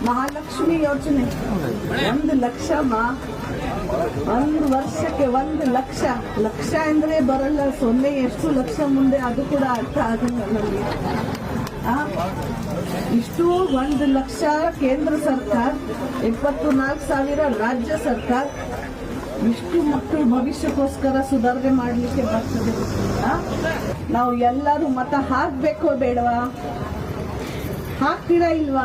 ಮಹಾಲಕ್ಷ್ಮಿ ಯೋಜನೆ 1 ಲಕ್ಷ ಒಂದು ವರ್ಷಕ್ಕೆ 1 ಲಕ್ಷ. ಲಕ್ಷ ಅಂದ್ರೆ ಬರಲ್ಲ, ಸೊನ್ನೆ ಎಷ್ಟು ಲಕ್ಷ ಮುಂದೆ ಅದು ಕೂಡ ಅರ್ಥ ಆಗಲ್ಲ ನಮಗೆ. ಇಷ್ಟು 1 ಲಕ್ಷ ಕೇಂದ್ರ ಸರ್ಕಾರ, 74,000 ರಾಜ್ಯ ಸರ್ಕಾರ. ಇಷ್ಟು ಮಕ್ಕಳು ಭವಿಷ್ಯಕ್ಕೋಸ್ಕರ ಸುಧಾರಣೆ ಮಾಡಲಿಕ್ಕೆ ಬರ್ತದೆ. ನಾವು ಎಲ್ಲರೂ ಮತ ಹಾಕ್ಬೇಕೋ ಬೇಡವಾ? ಹಾಕ್ತೀರಾ ಇಲ್ವಾ?